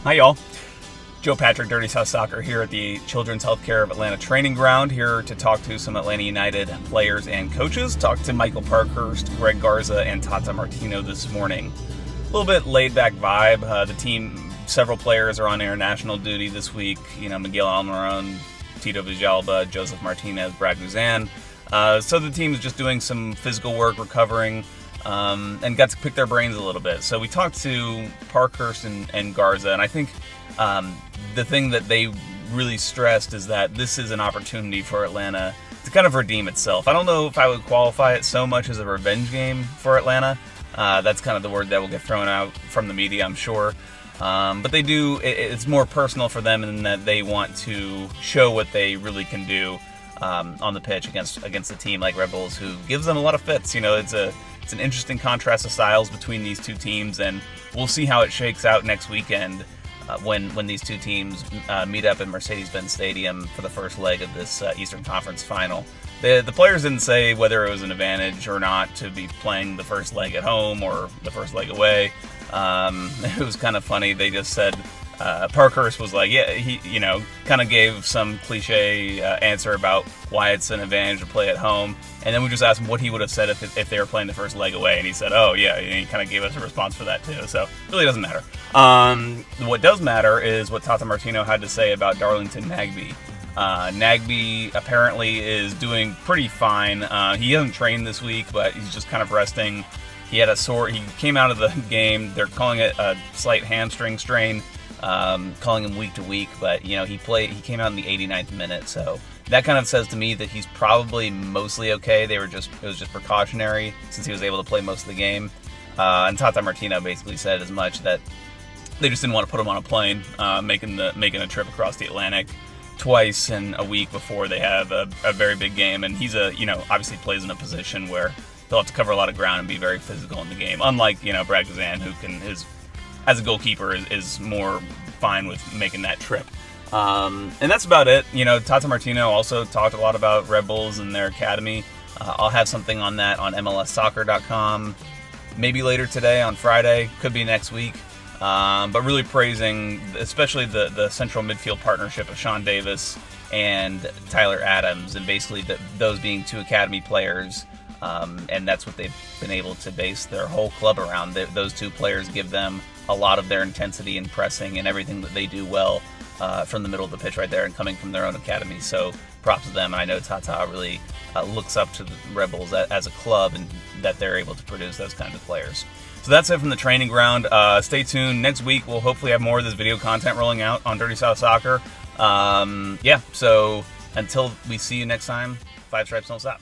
Hi y'all, Joe Patrick, Dirty South Soccer here at the Children's Healthcare of Atlanta Training Ground, here to talk to some Atlanta United players and coaches. Talked to Michael Parkhurst, Greg Garza, and Tata Martino this morning. A little bit laid-back vibe. The team, several players are on international duty this week. You know, Miguel Almiron, Tito Villalba, Joseph Martinez, Brad Guzan. So the team is just doing some physical work, recovering, and got to pick their brains a little bit. So we talked to Parkhurst and Garza, and I think the thing that they really stressed is that this is an opportunity for Atlanta to kind of redeem itself. I don't know if I would qualify it so much as a revenge game for Atlanta. That's kind of the word that will get thrown out from the media, I'm sure. But they do, it's more personal for them in that they want to show what they really can do on the pitch against a team like Red Bulls, who gives them a lot of fits. You know, it's an interesting contrast of styles between these two teams, and we'll see how it shakes out next weekend when these two teams meet up in Mercedes-Benz Stadium for the first leg of this Eastern Conference final. The players didn't say whether it was an advantage or not to be playing the first leg at home or the first leg away. It was kind of funny. They just said, Parkhurst was like, yeah, he, you know, kind of gave some cliche answer about why it's an advantage to play at home. And then we just asked him what he would have said if they were playing the first leg away. And he said, oh, yeah, and he kind of gave us a response for that, too. So it really doesn't matter. What does matter is what Tata Martino had to say about Darlington Nagbe. Nagbe apparently is doing pretty fine. He hasn't trained this week, but he's just kind of resting. He had he came out of the game. They're calling it a slight hamstring strain. Calling him week to week, but you know, he came out in the 89th minute, so that kind of says to me that he's probably mostly okay. It was just precautionary since he was able to play most of the game. And Tata Martino basically said as much, that they just didn't want to put him on a plane, making a trip across the Atlantic twice in a week before they have a very big game. And he's obviously plays in a position where they'll have to cover a lot of ground and be very physical in the game. Unlike, Brad Guzan, who as a goalkeeper is more fine with making that trip. And that's about it. Tata Martino also talked a lot about Red Bulls and their academy. I'll have something on that on MLSsoccer.com, maybe later today on Friday, could be next week. But really praising especially the central midfield partnership of Sean Davis and Tyler Adams, and basically those being two academy players. And that's what they've been able to base their whole club around. Those two players give them a lot of their intensity and pressing and everything that they do well from the middle of the pitch right there and coming from their own academy. So props to them. And I know Tata really looks up to the Red Bulls as a club, and that they're able to produce those kinds of players. So that's it from the training ground. Stay tuned. Next week we'll hopefully have more of this video content rolling out on Dirty South Soccer. Yeah, so until we see you next time, 5 Stripes, don't stop.